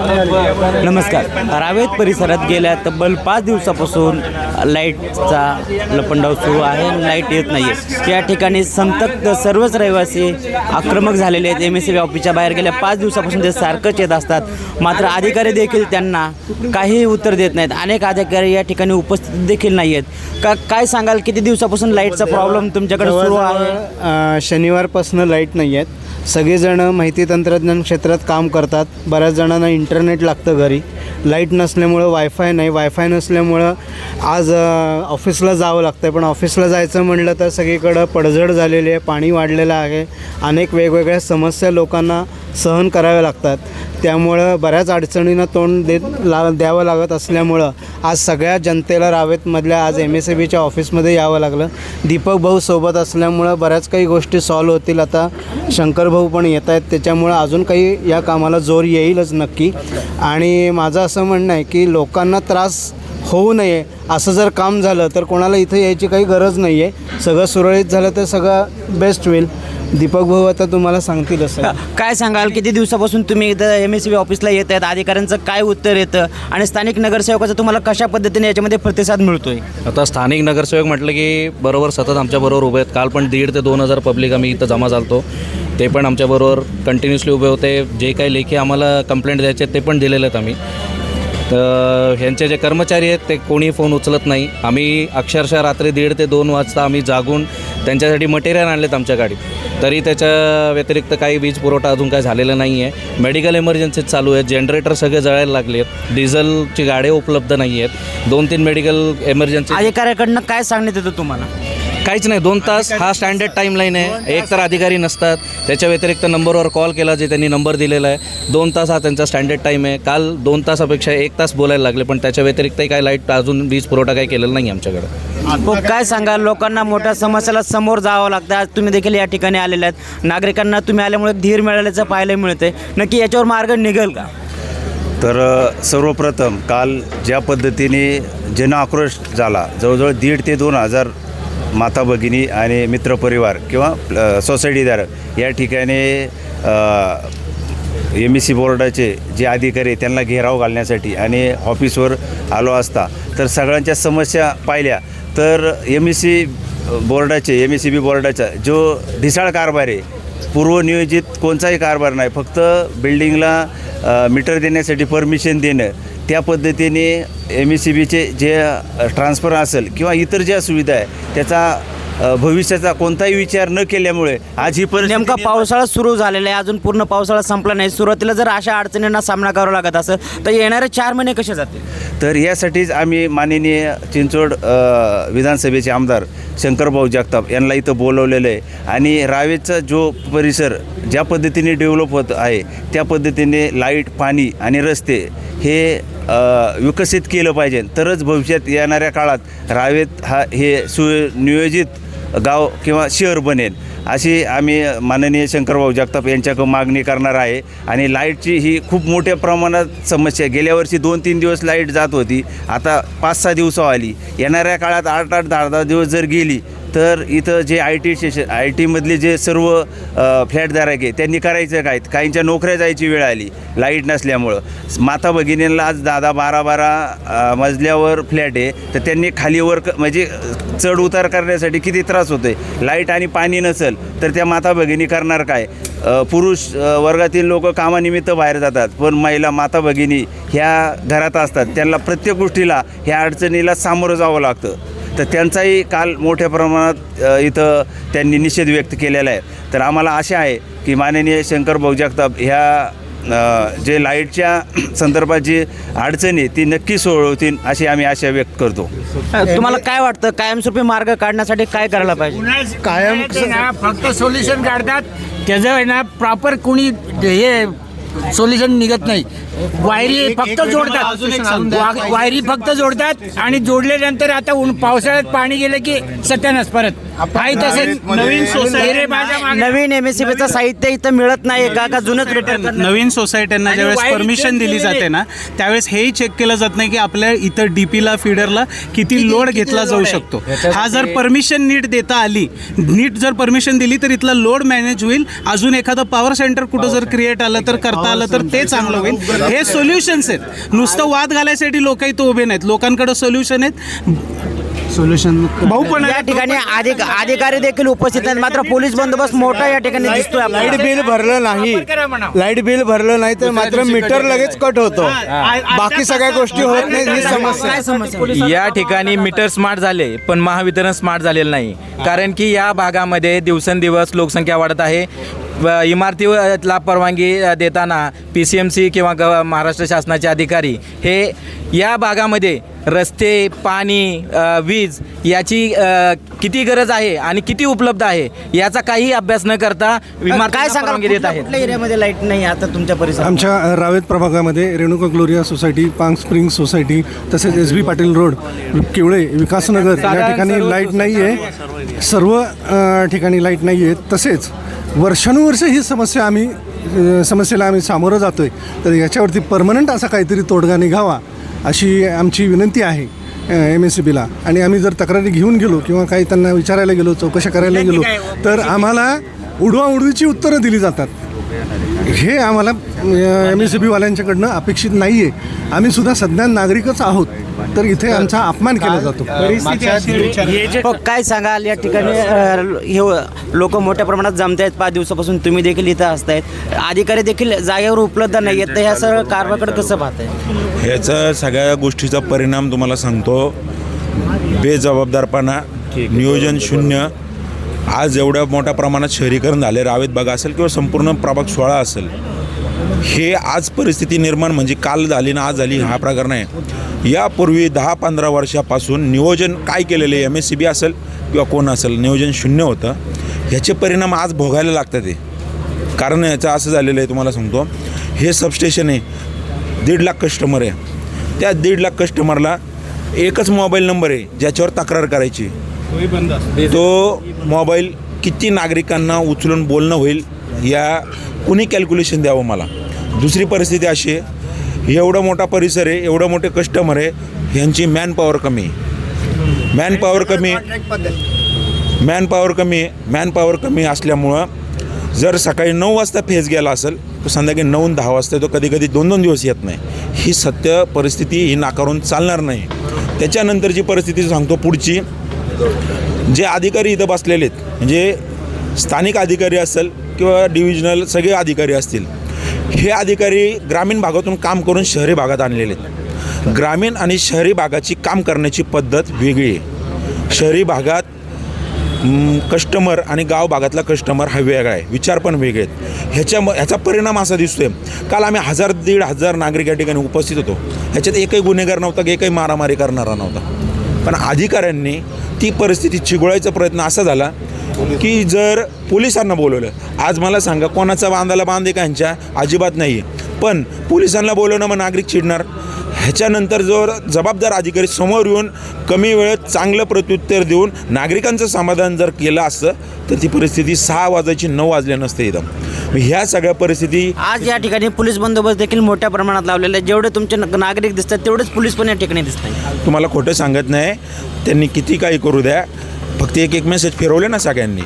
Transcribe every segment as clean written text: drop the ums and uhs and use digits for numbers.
नमस्कार. रावेत परिसरात गेल्या तब्बल 5 दिवसापासून लाईटचा लपंडाव सुरू आहे. लाईट येत नाही आहे. या ठिकाणी संतप्त सर्वच रहिवासी आक्रमक झालेले आहेत. MSCB ऑफिसच्या बाहेर गेल्या 5 दिवसापासून ते सारखंच येत असतात. मात्र अधिकारी देखील त्यांना काहीही उत्तर देत नाहीत. अनेक अधिकारी या ठिकाणी उपस्थित देखील नाही आहेत. काय सांगाल, किती दिवसापासून लाईटचा प्रॉब्लेम तुमच्याकडे सुरू आहे? शनिवारपासून लाईट नाही आहेत. सगळेजणं माहिती तंत्रज्ञान क्षेत्रात काम करतात. बऱ्याच जणांना इंटरनेट लागतं घरी. लाईट नसल्यामुळं वायफाय नाही. वायफाय नसल्यामुळं आज ऑफिसला जावं लागतं. पण ऑफिसला जायचं म्हणलं तर सगळीकडं पडझड झालेली आहे. पाणी वाढलेलं आहे. अनेक वेगवेगळ्या समस्या लोकांना सहन कराव्या लागतात. त्यामुळं बऱ्याच अडचणींना तोंड द्यावं लागत असल्यामुळं आज सगळ्या जनतेला रावेतमधल्या आज MSCBच्या ऑफिसमध्ये यावं लागलं. दीपक भाऊ सोबत असल्यामुळं बऱ्याच काही गोष्टी सॉल्व होतील. आता शंकर भाऊ पण येत आहेत. त्याच्यामुळं अजून काही या कामाला जोर येईलच नक्की. आणि माझं असं म्हणणं आहे की लोकांना त्रास होऊ नये असं जर काम झालं तर कोणाला इथं यायची काही गरज नाही आहे. सगळं सुरळीत झालं तर सगळं बेस्ट होईल. दीपक भाऊ आता तुम्हाला सांगतील. असं काय सांगाल, किती दिवसापासून तुम्ही इथं MSCB ऑफिसला येत आहेत? अधिकाऱ्यांचं काय उत्तर येतं आणि स्थानिक नगरसेवकाचा तुम्हाला कशा पद्धतीने याच्यामध्ये प्रतिसाद मिळतोय? आता स्थानिक नगरसेवक म्हटलं की बरोबर सतत आमच्याबरोबर उभे आहेत. काल पण 1,500 ते 2,000 पब्लिक आम्ही इथं जमा झालतो. ते पण आमच्याबरोबर कंटिन्युअसली उभे होते. जे काही लेखी आम्हाला कंप्लेंट द्यायचे ते पण दिलेले आहेत आम्ही. तर ह्यांचे जे कर्मचारी आहेत ते कोणी फोन उचलत नाही. आम्ही अक्षरशः रात्री 1:30 ते 2 वाजता आम्ही जागून त्यांच्यासाठी मटेरियल आणलेत आमच्या गाडीत. तरी त्याच्या व्यतिरिक्त काही वीज पुरवठा अजून काय झालेला नाही आहे. मेडिकल इमर्जन्सीज चालू आहेत. जनरेटर सगळे जळायला लागले आहेत. डिझेलची गाड्या उपलब्ध नाही आहेत. 2-3 मेडिकल इमर्जन्सी. अधिकाऱ्याकडनं काय सांगण्यात येतं तुम्हाला? काहीच नाही. 2 तास हा स्टँडर्ड टाईमलाईन आहे. एक तर अधिकारी नसतात. त्याच्या व्यतिरिक्त नंबरवर कॉल केला जे त्यांनी नंबर दिलेला आहे. 2 तास हा त्यांचा स्टँडर्ड टाईम आहे. काल 2 तासापेक्षा 1 तास बोलायला लागले. पण त्याच्या व्यतिरिक्तही काही लाईट अजून वीज पुरवठा काही केलेला नाही आमच्याकडे. काय सांगाल, लोकांना मोठ्या समस्याला समोर जावं लागतं. आज तुम्ही देखील या ठिकाणी आलेले आहेत. नागरिकांना तुम्ही आल्यामुळे धीर मिळाल्याचं पाहायला मिळते. नक्की याच्यावर मार्ग निघेल का? तर सर्वप्रथम काल ज्या पद्धतीने जनआक्रोश झाला, जवळजवळ 1,500 ते 2,000 माता भगिनी आणि मित्रपरिवार किंवा सोसायटीधारक या ठिकाणी MSC बोर्डाचे जे अधिकारी आहेत त्यांना घेराव घालण्यासाठी आणि ऑफिसवर आलो असता तर सगळ्यांच्या समस्या पाहिल्या तर MSCB बोर्डाचा जो ढिसाळ कारभार आहे, पूर्वनियोजित कोणताही कारभार नाही, फक्त बिल्डिंगला मीटर देण्यासाठी परमिशन देणं, त्या पद्धतीने MSCBचे जे ट्रान्सफर असेल किंवा इतर ज्या सुविधा आहे त्याचा भविष्याचा कोणताही विचार न केल्यामुळे आज ही परिस्थिती. नेमका पावसाळा सुरू झालेला आहे. अजून पूर्ण पावसाळा संपला नाही. सुरुवातीला जर अशा अडचणींना सामना करावा लागत असेल तर येणारे 4 महिने कसे जातील? तर यासाठीच आम्ही माननीय चिंचवड विधानसभेचे आमदार शंकरभाऊ जगताप यांना इथं बोलवलेलं आहे. आणि रावेतचा जो परिसर ज्या पद्धतीने डेव्हलप होत आहे त्या पद्धतीने लाईट, पाणी आणि रस्ते हे विकसित केलं पाहिजे. तरच भविष्यात येणाऱ्या काळात रावेत हे सुनियोजित गाव किंवा शहर बनेल अशी आम्ही माननीय शंकरभाऊ जगताप यांच्याकडे मागणी करणार आहे. आणि लाईटची ही खूप मोठ्या प्रमाणात समस्या. गेल्या वर्षी 2-3 दिवस लाईट जात होती, आता 5-6 दिवसावर आली. येणाऱ्या काळात 8-8, 10-10 दिवस जर गेली तर इथं जे IT मधले जे सर्व फ्लॅटधारक आहे त्यांनी करायचं काय? काहींच्या नोकऱ्या जायची वेळ आली लाईट नसल्यामुळं. माता भगिनींना आज 10-12 मजल्यावर फ्लॅट आहे तर त्यांनी खालीवर म्हणजे चढ उतार करण्यासाठी किती त्रास होतो आहे. लाईट आणि पाणी नसेल तर त्या माता भगिनी करणार काय? पुरुष वर्गातील लोक कामानिमित्त बाहेर जातात, पण महिला माता भगिनी ह्या घरात असतात. त्यांना प्रत्येक गोष्टीला ह्या अडचणीला सामोरं जावं लागतं. तर त्यांचाही काल मोठ्या प्रमाणात इथं त्यांनी निषेध व्यक्त केलेला आहे. तर आम्हाला आशा आहे की माननीय शंकरभाऊ जगताप ह्या जे लाईटच्या संदर्भात जी अडचणी ती नक्की सोडवतील अशी आम्ही आशा व्यक्त करतो. तुम्हाला काय वाटतं, कायमस्वरूपी मार्ग काढण्यासाठी काय करायला पाहिजे? कायम फक्त सोल्युशन काढतात, त्याचं आहे ना प्रॉपर कोणी हे सोल्युशन निघत नाही. वायरी फक्त जोडतात आणि जोडल्यानंतर आता पावसाळ्यात पाणी गेलं की सत्यानाश परत. नवीन MSCBचं साहित्य इथं मिळत नाही का जुनच रिटर्न? नवीन सोसायट्यांना ज्यावेळेस परमिशन दिली जाते ना त्यावेळेस हेही चेक केलं जात नाही की आपल्या इथं DPला फीडरला किती लोड घेतला जाऊ शकतो. हा जर परमिशन नीट देता आली, नीट जर परमिशन दिली तर इथला लोड मॅनेज होईल. अजून एखादं पॉवर सेंटर कुठं जर क्रिएट आलं तर करता करता आलं तर ते चांगलं होईल. हे सोल्युशन्स आहेत. नुसतं वाद घालायसाठी लोक इथं उभे नाहीत. लोकांकडे सोल्युशन आहेत. सोल्युशन भाऊ पण या ठिकाणी अधिकारी देखील उपस्थित आहेत, मात्र पोलीस बंदोबस्त मोठा या ठिकाणी दिसतोय आपल्याला. लाईट बिल भरलं नाही तर मात्र मीटर लगेच कट होतो. बाकी सगळ्या गोष्टी होत नाही. ही समस्या काय समस्या? या ठिकाणी मीटर स्मार्ट झाले पण महावितरण स्मार्ट झालेलं नाही. कारण की या भागामध्ये दिवसेंदिवस लोकसंख्या वाढत आहे. इमारतीला परवानगी देताना PCMC किंवा महाराष्ट्र शासनाचे अधिकारी हे या भागामध्ये रस्ते, पाणी, वीज याची किती गरज आहे आणि किती उपलब्ध आहे याचा काही अभ्यास न करता काय इमारतीला सांगाल, परवानगी देत आहेत. कुठल्या एरियामध्ये लाईट नाही आता तुमच्या परिसरात? आमच्या रावेत प्रभागामध्ये Renuka Gloria society, palm spring society, तसेच SB पाटील रोड, किवळे, विकासनगर या ठिकाणी लाईट नाही आहे. सर्व ठिकाणी लाईट नाही आहे. तसेच वर्षानुवर्ष ही समस्येला आम्ही सामोरं जातो आहे. तर याच्यावरती परमनंट असा काहीतरी तोडगा निघावा अशी आमची विनंती आहे MSCBला. आणि आम्ही जर तक्रारी घेऊन गेलो किंवा काही त्यांना विचारायला गेलो, चौकशा करायला गेलो तर आम्हाला उडवाउडवीची उत्तरं दिली जातात. हे आम्हाला MSCBवाल्यांच्याकडनं अपेक्षित नाही आहे. आम्ही सुद्धा सध्या नागरिकच आहोत, तर इथे आमचा अपमान केला जातो. हो, काय सांगाल या ठिकाणी हे लोक मोठ्या प्रमाणात जमत आहेत. 5 दिवसापासून तुम्ही देखील इथं असतायत, अधिकारी देखील जागेवर उपलब्ध नाही आहेत, तर ह्या सगळं कारभाराकडे कसं पाहताय? ह्याचा सगळ्या गोष्टीचा परिणाम तुम्हाला सांगतो. बेजबाबदारपणा, नियोजन शून्य. आज एवढ्या मोठ्या प्रमाणात शहरीकरण झाले, रावेत बागा असेल किंवा संपूर्ण प्रभाग 16 असेल. हे आज परिस्थिती निर्माण म्हणजे काल झाली ना आज झाली हा प्रकार नाही. यापूर्वी 10-15 वर्षापासून नियोजन काय केलेले MSCB असेल किंवा कोण असेल, नियोजन शून्य होतं. ह्याचे परिणाम आज भोगायला लागतात. ते कारण याचं असं झालेलं आहे, तुम्हाला सांगतो. हे सबस्टेशन आहे, 1.5 लाख कस्टमर आहे. त्या 1.5 लाख कस्टमरला एकच मोबाईल नंबर आहे ज्याच्यावर तक्रार करायची. तो मोबाईल किती नागरिकांना उचलून बोलणं होईल या कुणी कॅल्क्युलेशन द्यावं मला. दुसरी परिस्थिती अशी आहे, एवढा मोठा परिसर आहे, एवढं मोठे कस्टमर आहे, ह्यांची मॅनपॉवर कमी मॅनपॉवर कमी असल्यामुळं जर सकाळी 9 वाजता फेज गेला असेल तर संध्याकाळी 9-10 वाजता तो कधी 2-2 दिवस येत नाही. ही सत्य परिस्थिती ही नाकारून चालणार नाही. त्याच्यानंतरची परिस्थिती सांगतो पुढची. जे अधिकारी इथं बसलेले आहेत, म्हणजे स्थानिक अधिकारी असेल किंवा डिव्हिजनल सगळे अधिकारी असतील, हे अधिकारी ग्रामीण भागातून काम करून शहरी भागात आणलेले आहेत. ग्रामीण आणि शहरी भागाची काम करण्याची पद्धत वेगळी आहे. शहरी भागात कस्टमर आणि गाव भागातला कस्टमर हा वेगळा आहे, विचार पण वेगळे आहेत. ह्याचा परिणाम असा दिसतोय. काल आम्ही 1000-1500 नागरिक या ठिकाणी उपस्थित होतो. ह्याच्यात एकही गुन्हेगार नव्हता, एकही मारामारी करणारा नव्हता. पण अधिकाऱ्यांनी ती परिस्थिती चिघळायचा प्रयत्न असा झाला की जर पोलिसांना बोलवलं, आज मला सांगा कोणाचा बांधाला बांध आहे का ह्यांच्या? अजिबात नाही आहे. पण पोलिसांना बोलवणं मग नागरिक चिडणार. ह्याच्यानंतर जर जबाबदार अधिकारी समोर येऊन कमी वेळेत चांगलं प्रत्युत्तर देऊन नागरिकांचं समाधान जर केलं असतं तर ती परिस्थिती 6 वाजायची 9 वाजले नसते इथं. ह्या सगळ्या परिस्थिती आज या ठिकाणी पोलीस बंदोबस्त देखील मोठ्या प्रमाणात लावलेला आहे. जेवढे तुमचे नागरिक दिसतात तेवढेच पोलीस पण या ठिकाणी दिसतात. तुम्हाला खोटं सांगत नाही. त्यांनी किती काही करू द्या, फक्त एक मेसेज फिरवले ना सगळ्यांनी,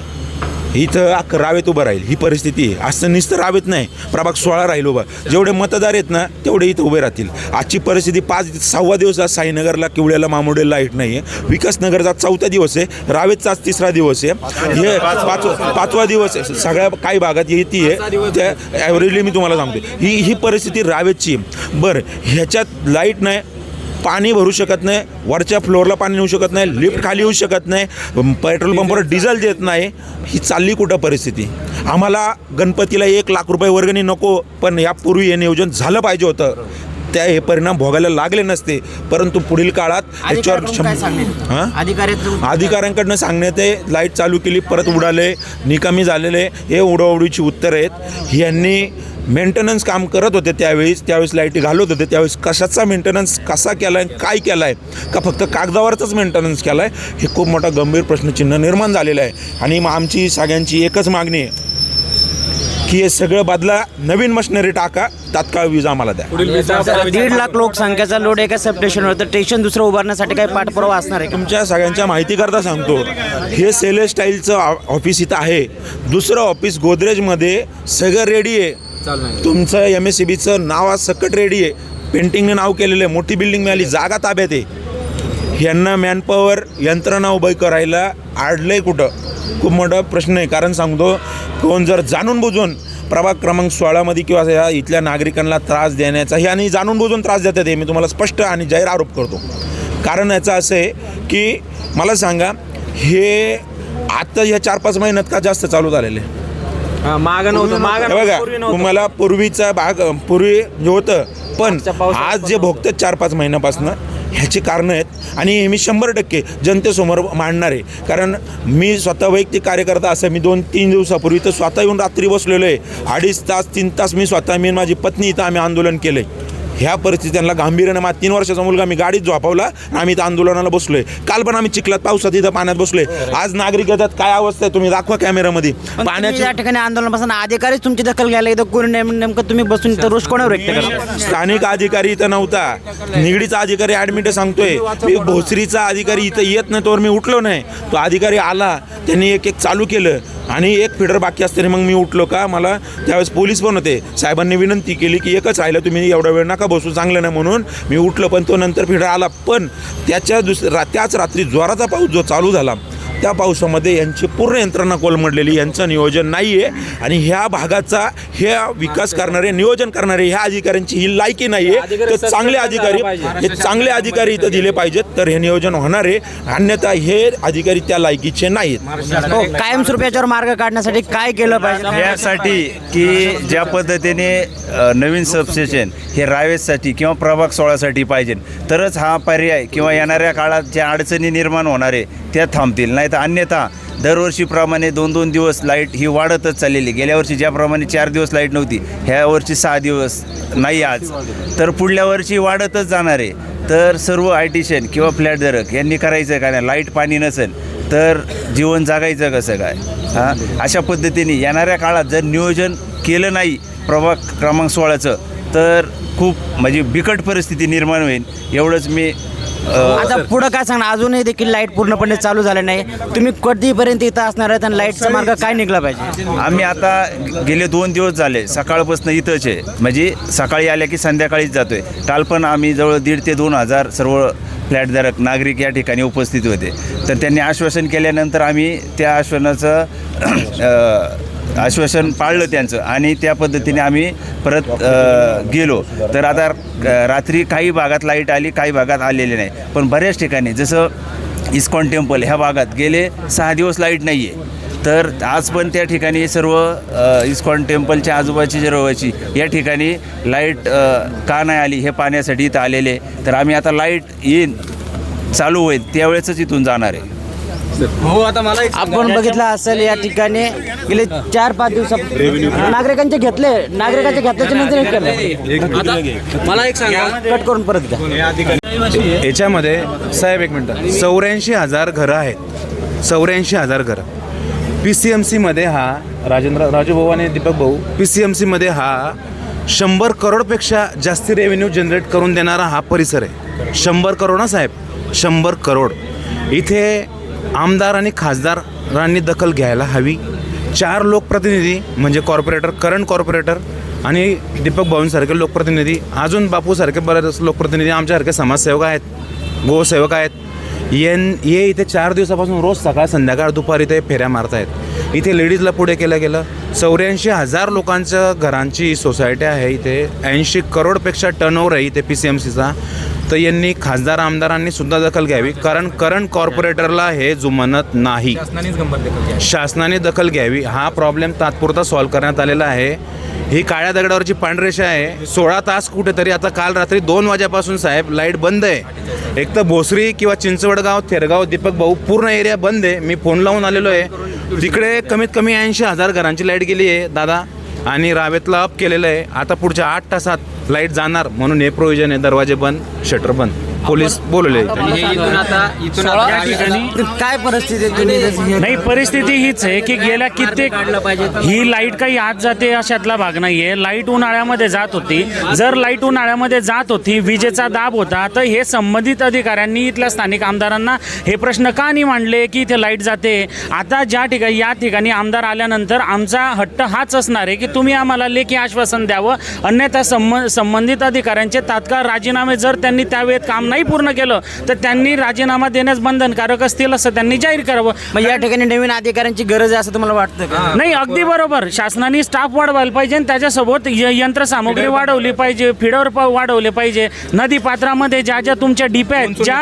इथं अख्खं रावेत उभं राहील ही परिस्थिती आहे. असं नुसतं रावेत नाही, प्रभाग 16 राहील उभं. जेवढे मतदार आहेत ना तेवढे इथं उभे राहतील. आजची परिस्थिती 5-6 दिवस आज साईनगरला, किवळ्याला, मामुडेला लाईट नाही आहे. विकासनगरचा 4था दिवस आहे, रावेतचाच 3रा दिवस आहे, हे 5वा दिवस आहे. सगळ्या काही भागात येते आहे. त्या ॲव्हरेजली मी तुम्हाला सांगतो ही परिस्थिती रावेतची. बरं, ह्याच्यात लाईट नाही, पाणी भरू शकत नाही, वरच्या फ्लोअरला पाणी नेऊ शकत नाही, लिफ्ट खाली येऊ शकत नाही, पेट्रोल पंपावर डिझेल देत नाही. ही चालली कुठं परिस्थिती? आम्हाला गणपतीला 1 लाख रुपये वर्गणी नको, पण यापूर्वी हे नियोजन झालं पाहिजे होतं. त्या हे परिणाम भोगायला लागले नसते. परंतु पुढील काळात अधिकाऱ्यांकडनं सांगण्यात आहे, लाईट चालू केली, परत उडाले, निकामी झालेले, हे उडवडीची उत्तर आहेत. यांनी मेंटेनन्स काम करत होते त्यावेळेस लाईटी घालत होते, त्यावेळेस कशाचा मेंटेनन्स कसा केला आहे, काय केला आहे, का फक्त कागदावरच मेंटेनन्स केला आहे, हे खूप मोठा गंभीर प्रश्नचिन्ह निर्माण झालेलं आहे. आणि मग आमची सगळ्यांची एकच मागणी आहे की हे सगळं बदला, नवीन मशिनरी टाका, तात्काळ वीज आम्हाला द्या. 1.5 लाख लोकसंख्येचा लोड एका सबस्टेशनवर, तर स्टेशन दुसरं उभारण्यासाठी काही पाठपुरावा असणार आहे? तुमच्या सगळ्यांच्या माहितीकरता सांगतो, हे सेलेस्टाईलचं ऑफिस इथं आहे. दुसरं ऑफिस गोदरेजमध्ये सगळं रेडी आहे. तुमचं MSCBचं नाव आज सकट रेडी आहे, पेंटिंगने नाव केलेलं आहे, मोठी बिल्डिंग मिळाली, जागा ताब्यात आहे, यांना मॅनपॉवर यंत्रणा उभी करायला अडलं आहे कुठं? खूप मोठा प्रश्न आहे. कारण सांगतो, कोण जर जाणून बुजून प्रभाग क्रमांक 16मध्ये किंवा या इथल्या नागरिकांना त्रास देण्याचा हे आणि जाणून बुजून त्रास देतात हे मी तुम्हाला स्पष्ट आणि जाहीर आरोप करतो. कारण याचं असं आहे की मला सांगा, हे आत्ता या 4-5 महिन्यात का जास्त चालू झालेले? मागं नव्हतं, हे बघा, तुम्हाला पूर्वीचा भाग पूर्वी जे होतं, पण आज जे भोगतात 4-5 महिन्यापासून ह्याची कारणं आहेत आणि हे मी 100% जनतेसमोर मांडणार आहे. कारण मी स्वतः वैयक्तिक कार्यकर्ता असं मी 2-3 दिवसापूर्वी तर स्वतः येऊन रात्री बसलेलो आहे. 2.5 तास 3 तास मी स्वतः मी माझी पत्नी इथं आम्ही आंदोलन केलं आहे. ह्या परिस्थितीला गांभीर्याने माझा 3 वर्षाचा मुलगा मी गाडीत झोपावला, आम्ही इथं आंदोलनाला बसलो आहे. काल पण आम्ही चिखलात पावसात इथं पाण्यात बसलो आहे. आज नागरिक येतात, काय अवस्था आहे तुम्ही दाखवा कॅमेरामध्ये. पाण्याची या ठिकाणी आंदोलनापासून अधिकारीच तुमची दखल घ्यायला इथं कोण नेमकं तुम्ही बसून इथं रोष कोणावर व्यक्त करा? स्थानिक अधिकारी इथं नव्हता, निगडीचा अधिकारी ॲडमिट सांगतोय, मी भोसरीचा अधिकारी इथं येत नाही तोवर मी उठलो नाही. तो अधिकारी आला, त्यांनी एक चालू केलं आणि एक फिडर बाकी असताना मग मी उठलो. का मला त्यावेळेस पोलीस पण होते, साहेबांनी विनंती केली की एकच राहिलं, तुम्ही एवढा वेळ नका बसू, चांगलं नाही, म्हणून मी उठलो. पण तो नंतर फिडर आला. पण त्याच रात्री जोराचा पाऊस जो चालू झाला, त्या पावसामध्ये यांची पूर्ण यंत्रणा कोलमडलेली, यांचं नियोजन नाही आहे. आणि ह्या भागाचा विकास करणारे, नियोजन करणारे ह्या अधिकाऱ्यांची ही लायकी नाही आहे. तर चांगले अधिकारी इथं दिले पाहिजेत, तर हे नियोजन होणार आहे. अन्यथा हे अधिकारी त्या लायकीचे नाहीत. कायमस्वरूपी याच्यावर मार्ग काढण्यासाठी काय केलं पाहिजे? यासाठी की ज्या पद्धतीने नवीन सबस्टेशन हे रावेसाठी किंवा प्रभाग 16साठी पाहिजे, तरच हा पर्याय किंवा येणाऱ्या काळात ज्या अडचणी निर्माण होणार आहे त्या थांबतील. नाही तर अन्यथा दरवर्षीप्रमाणे 2-2 दिवस लाईट ही वाढतच चाललेली. गेल्या वर्षी ज्याप्रमाणे 4 दिवस लाईट नव्हती, ह्या वर्षी 6 दिवस नाही आज, तर पुढल्या वर्षी वाढतच जाणार आहे. तर सर्व आयटीशन किंवा फ्लॅटधारक यांनी करायचं काय नाही, लाईट पाणी नसेल तर जीवन जगायचं कसं काय? अशा पद्धतीने येणाऱ्या काळात जर नियोजन केलं नाही प्रभाग क्रमांक 16चं, तर खूप म्हणजे बिकट परिस्थिती निर्माण होईल. एवढंच मी आता पुढं काय सांगणार? अजूनही देखील लाईट पूर्णपणे चालू झाले नाही, तुम्ही कधीपर्यंत इथं असणार आहे आणि लाईटचा मार्ग काय निघला पाहिजे? आम्ही आता गेले 2 दिवस झाले सकाळपासून इथंच आहे, म्हणजे सकाळी आल्या की संध्याकाळीच जातो आहे. काल पण आम्ही जवळ 1,500 ते 2,000 सर्व फ्लॅटधारक नागरिक या ठिकाणी उपस्थित होते. तर त्यांनी आश्वासन केल्यानंतर आम्ही त्या आश्वासन पाळलं त्यांचं आणि त्या पद्धतीने आम्ही परत गेलो. तर आता रात्री काही भागात लाईट आली, काही भागात आलेली नाही. पण बऱ्याच ठिकाणी जसं इस्कॉन टेम्पल ह्या भागात गेले 6 दिवस लाईट नाही आहे. तर आज पण त्या ठिकाणी सर्व इस्कॉन टेम्पलच्या आजूबाजूची रहिवासी या ठिकाणी लाईट का नाही आली हे पाहण्यासाठी इथं आलेले. तर आम्ही आता लाईट येईन चालू होईल त्यावेळेसच इथून जाणार आहे. आपण बघितलं असेल या ठिकाणी गेले 4-5 दिवसात नागरिकांचे घेतल्याच्या नंतर मला एक सांगा, कट करून परत द्या. याच्यामध्ये साहेब एक मिनटं, 84,000 घरं आहेत. 84,000 घरं. PCMCमध्ये हा राजू भाऊ आणि दीपक भाऊ, PCMCमध्ये हा 100 करोडपेक्षा जास्ती रेव्हेन्यू जनरेट करून देणारा हा परिसर आहे. 100 करोड ना साहेब, 100 करोड. इथे आमदार आणि खासदारांनी दखल घ्यायला हवी. 4 लोकप्रतिनिधी म्हणजे कॉर्पोरेटर, करंट कॉर्पोरेटर आणि दीपक भाऊंसारखे लोकप्रतिनिधी, अजून बापूसारखे बरेच लोकप्रतिनिधी, आमच्यासारखे समाजसेवक आहेत, गोसेवक आहेत. हे इथे 4 दिवसापासून रोज सकाळ संध्याकाळ दुपारी ते फेऱ्या मारत आहेत. इथे लेडीजला पुढे केलं गेलं. 84,000 लोकांच्या घरांची सोसायटी आहे इथे. 80 करोडपेक्षा टर्नओव्हर आहे इथे PCMCचा. तर यांनी खासदार आमदारांनी सुद्धा दखल घ्यावी, कारण करंट कॉर्पोरेटरला हे जुमानत नाही. शासनाने दखल घ्यावी. हा प्रॉब्लेम तात्पुरता सॉल्व्ह करण्यात आलेला आहे. ही काळ्या दगडावरची पांढरेषा आहे. 16 तास कुठेतरी आता काल रात्री 2 वाजेपासून साहेब लाईट बंद आहे. एक तर भोसरी किंवा चिंचवडगाव, थेरगाव, दीपक भाऊ पूर्ण एरिया बंद आहे. मी फोन लावून आलेलो आहे. तिकडे कमीत कमी 80,000 घरांची लाईट गेली आहे दादा, आणि रावेतला अप केलेलं आहे. आता पुढच्या 8 तासात लाईट जाणार म्हणून हे प्रोव्हिजन आहे. दरवाजे बंद, शटर बंद. पोलीस बोलवले काय परिस्थिती आहे तुम्ही जसं- नाही, परिस्थिती हीच आहे की गेल्या कित्येक ही लाईट काही आज जाते अशातला भाग नाहीये. लाईट उन्हाळ्यामध्ये जात होती. जर लाईट उन्हाळ्यामध्ये जात होती, विजेचा दाब होता, तर हे संबंधित अधिकाऱ्यांनी इथल्या स्थानिक आमदारांना हे प्रश्न का नाही मांडले की इथे लाईट जाते. आता या ठिकाणी आमदार आल्यानंतर आमचा हट्ट हाच असणार आहे की तुम्ही आम्हाला लेखी आश्वासन द्यावं, अन्यथा संबंधित अधिकाऱ्यांचे तात्काळ राजीनामे, जर त्यांनी त्यावेळेत काम नाही पूर्ण केलं तर त्यांनी राजीनामा देण्यास बंधनकारक असतील असं त्यांनी जाहीर करावं. मग या ठिकाणी नवीन अधिकाऱ्यांची गरज आहे असं तुम्हाला वाटतं का? नाही, अगदी बरोबर. शासनाने स्टाफ वाढवायला पाहिजे आणि त्याच्यासोबत यंत्रसामुग्री वाढवली पाहिजे, फिडर वाढवले पाहिजे. नदी पात्रामध्ये ज्या तुमच्या डिप्या आहेत, ज्या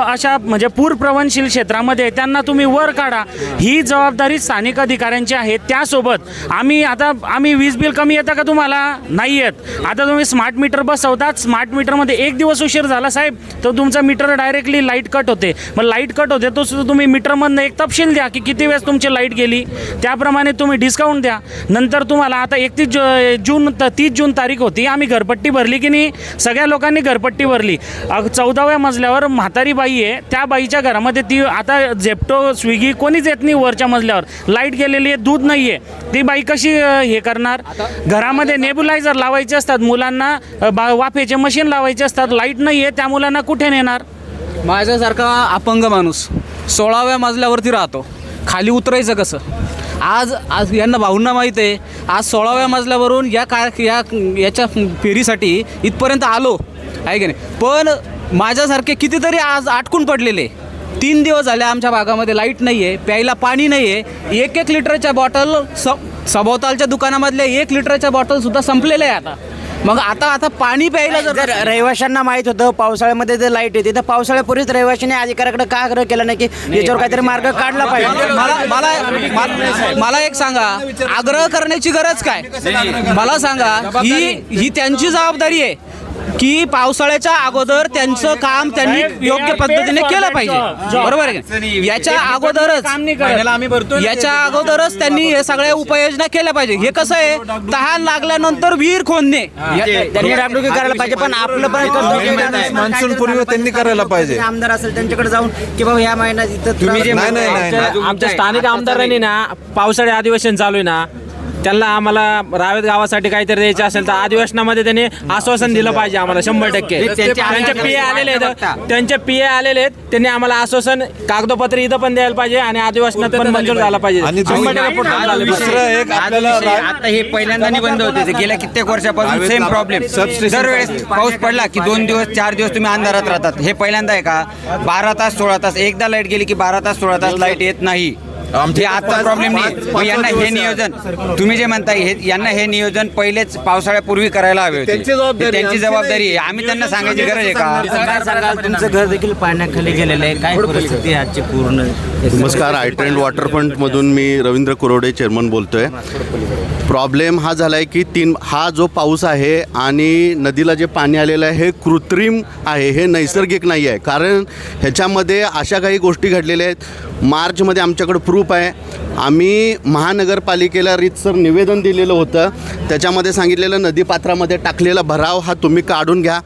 अशा म्हणजे पूर प्रवणशील क्षेत्रामध्ये, त्यांना तुम्ही वर काढा. ही जबाबदारी स्थानिक अधिकाऱ्यांची आहे. त्यासोबत आम्ही वीज बिल कमी येतं का तुम्हाला? नाही येत. आता तुम्ही स्मार्ट मीटर बसवतात. स्मार्ट मीटरमध्ये एक दिवस उशीर झाला साहेब तर तुमचा मीटर डायरेक्टली लाईट कट होते. मग लाईट कट होते तो सुद्धा तुम्ही मीटरमधनं एक तपशील द्या की किती वेळेस तुमची लाईट गेली, त्याप्रमाणे तुम्ही डिस्काउंट द्या. नंतर तुम्हाला आता 30 जून तारीख होती, आम्ही घरपट्टी भरली की नाही? सगळ्या लोकांनी घरपट्टी भरली. 14व्या मजल्यावर म्हातारी बाई आहे, त्या बाईच्या घरामध्ये ती आता झेप्टो स्विगी कोणीच येत नाही. वरच्या मजल्यावर लाईट गेलेली आहे, दूध नाही आहे, ती बाई कशी हे करणार? घरामध्ये नेब्युलायझर लावायचे असतात मुलांना, वाफेचे मशीन लावायचे असतात, लाईट नाही आहे, त्या मुलांना कुठे नेणार? माझ्यासारखा अपंग माणूस 16व्या मजल्यावरती राहतो, खाली उतरायचं कसं? आज यांना भाऊंना माहीत आहे, आज 16व्या मजल्यावरून याच्या फेरीसाठी इथपर्यंत आलो आहे की नाही. पण माझ्यासारखे कितीतरी आज अटकून पडलेले. 3 दिवस झाले आमच्या भागामध्ये लाईट नाही आहे, प्यायला पाणी नाही आहे. 1 लिटरच्या बॉटल सभोवतालच्या दुकानामधल्या 1 लिटरच्या बॉटलसुद्धा संपलेल्या आहे आता. मग आता पाणी प्यायला जर रहिवाशांना माहीत होतं पावसाळ्यामध्ये जर लाईट येते तर पावसाळ्यापूर्वीच रहिवाशांनी अधिकाऱ्याकडे का आग्रह केला नाही की याच्यावर काहीतरी मार्ग काढला पाहिजे? मला एक सांगा, आग्रह करण्याची गरज काय? मला सांगा, ही त्यांची जबाबदारी आहे की पावसाळ्याच्या अगोदर त्यांचं काम त्यांनी योग्य पद्धतीने केलं पाहिजे, बरोबर आहे? याच्या अगोदरच त्यांनी हे सगळ्या उपाययोजना केल्या पाहिजे. हे कसं आहे, तहान लागल्यानंतर विहीर खोदणे त्यांनी डागडुगी करायला पाहिजे, पण आपलं पण मान्सून पूर्वी त्यांनी करायला पाहिजे. आमदार असेल त्यांच्याकडे जाऊन की बाबा ह्या महिन्यात इथं आमच्या स्थानिक आमदारांनी ना पावसाळी अधिवेशन चालू आहे ना, त्यांना आम्हाला रावेत गावासाठी काहीतरी द्यायचं असेल तर अधिवेशनामध्ये त्यांनी आश्वासन दिलं पाहिजे आम्हाला 100%. त्यांचे पीए आलेले आहेत, त्यांनी आम्हाला आश्वासन कागदपत्र इथं पण द्यायला पाहिजे आणि अधिवेशनात पण मंजूर झाला पाहिजे. आता हे पहिल्यांदा निबंध होते, गेल्या कित्येक वर्षापासून सेम प्रॉब्लेम. दरवेळेस पाऊस पडला की 2 दिवस 4 दिवस तुम्ही अंधारात राहतात. हे पहिल्यांदा आहे का? 12 तास 16 तास, एकदा लाईट गेली की 12 तास 16 तास लाईट येत नाही. हे आजचा प्रॉब्लेम नाही. यांना हे नियोजन, तुम्ही जे म्हणताय यांना हे नियोजन पहिलेच पावसाळ्यापूर्वी करायला हवे होते. त्यांची जबाबदारी आहे. आम्ही त्यांना सांगायची गरज आहे का? तुमचं घर देखील पाण्याखाली गेलेलं आहे, काय परिस्थिती आहे आजची पूर्ण? नमस्कार, आय ट्रेंड वॉटर फ्रंटमधून मी रवींद्र कुरोडे चेअरमन बोलतो आहे. प्रॉब्लेम हा झाला आहे की हा जो पाऊस आहे आणि नदीला जे पाणी आलेलं आहे हे कृत्रिम आहे, हे नैसर्गिक नाही आहे. कारण ह्याच्यामध्ये अशा काही गोष्टी घडलेल्या आहेत. मार्चमध्ये आमच्याकडं प्रूफ आहे, आम्ही महानगरपालिकेला रीतसर निवेदन दिलेलं होतं. त्याच्यामध्ये सांगितलेलं नदीपात्रामध्ये टाकलेला भराव हा तुम्ही काढून घ्या.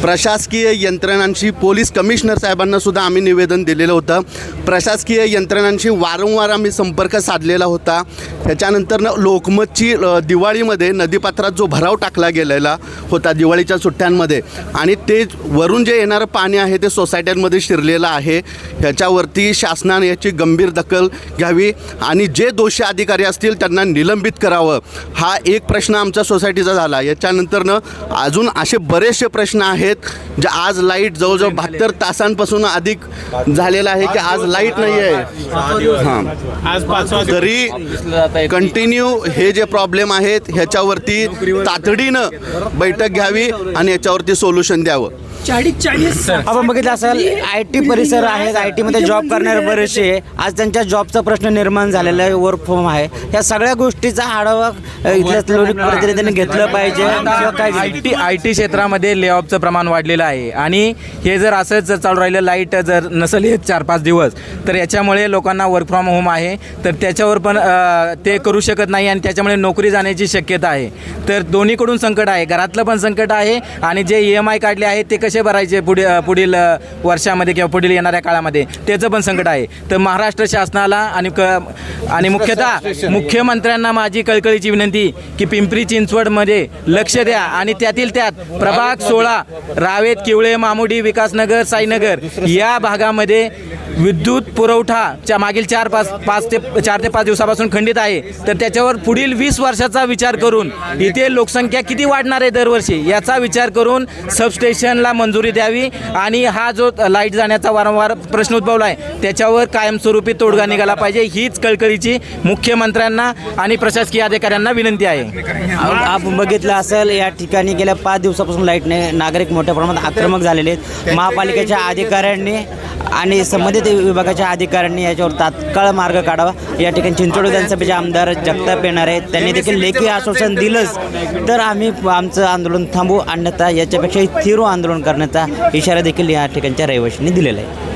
प्रशासकीय यंत्रणांशी, पोलीस कमिशनर साहेबांनासुद्धा आम्ही निवेदन दिलेलं होतं. प्रशासकीय यंत्रणांशी वारंवार आम्ही संपर्क साधलेला होता. त्याच्यानंतर लोकमतची दिवाळीमध्ये नदीपात्रात जो भराव टाकला गेलेला होता दिवाळीच्या सुट्ट्यांमध्ये, आणि ते वरून जे येणारं पाणी आहे ते सोसायट्यांमध्ये शिरलेलं आहे. ह्याच्यावरती शासनाने याची गंभीर दखल घ्यावी आणि जे दोषी अधिकारी असतील त्यांना निलंबित करावं. हा एक प्रश्न आमच्या सोसायटीचा झाला. याच्यानंतरनं अजून असे बरेचसे प्रश्न आहेत जे आज लाईट जवळजवळ 72 तासांपासून अधिक झालेला आहे की आज लाईट नाही आहे. हां, तरी कंटिन्यू हे जे प्रॉब्लेम आहेत ह्याच्यावरती तातडीनं बैठक घ्यावी आणि याच्यावरती सोल्युशन द्यावं. 40 आपण बघितलं असेल, IT परिसर आहेत, IT मध्ये जॉब करणारे बरेचसे आज त्यांच्या जॉबचा प्रश्न निर्माण झालेला आहे, वर्क फ्रॉम आहे. या सगळ्या गोष्टीचा आढावा इथल्या लोक प्रतिनिधींनी घेतलं पाहिजे. IT क्षेत्रामध्ये लेऑफचं प्रमाण वाढलेलं आहे आणि हे जर असंच जर चालू राहिलं, लाईट जर नसेल येत 4-5 दिवस, तर याच्या त्याच्यामुळे लोकांना वर्क फ्रॉम होम आहे तर त्याच्यावर पण ते करू शकत नाही आणि त्याच्यामुळे नोकरी जाण्याची शक्यता आहे. तर दोन्हीकडून संकट आहे, घरातलं पण संकट आहे आणि जे EMI काढले आहेत ते कसे भरायचे पुढील वर्षामध्ये किंवा पुढील येणाऱ्या काळामध्ये त्याचं पण संकट आहे. तर महाराष्ट्र शासनाला आणि मुख्यतः मुख्यमंत्र्यांना माझी कळकळीची विनंती की पिंपरी चिंचवडमध्ये लक्ष द्या आणि त्यातील त्यात प्रभाग 16 रावेत, किवळे, मामुडी, विकासनगर, साईनगर या भागामध्ये विद्युत पुरवठाच्या मागील 4 ते 5 दिवसापासून खंडित आहे. तर त्याच्यावर पुढील 20 वर्षाचा विचार करून इथे लोकसंख्या किती वाढणार आहे दरवर्षी याचा विचार करून सबस्टेशनला मंजुरी द्यावी आणि हा जो लाईट जाण्याचा वारंवार प्रश्न उद्भवला आहे त्याच्यावर कायमस्वरूपी तोडगा निघाला पाहिजे. हीच कळकळीची मुख्यमंत्र्यांना आणि प्रशासकीय अधिकाऱ्यांना विनंती आहे. आपण बघितलं असेल या ठिकाणी गेल्या 5 दिवसापासून लाईटने नागरिक मोठ्या प्रमाणात आक्रमक झालेले आहेत. महापालिकेच्या अधिकाऱ्यांनी आणि संबंधित विभागाच्या अधिकाऱ्यांनी याच्यावर तात्काळ मार्ग काढावा. या ठिकाणी चिंचवड विधानसभेचे आमदार जगताप येणार आहेत, त्यांनी देखील लेखी आश्वासन दिलंच तर आम्ही आमचं आंदोलन थांबवू, अन्यथा याच्यापेक्षा तीव्र आंदोलन करण्याचा इशारा देखील या ठिकाणच्या रहिवाशांनी दिलेला आहे.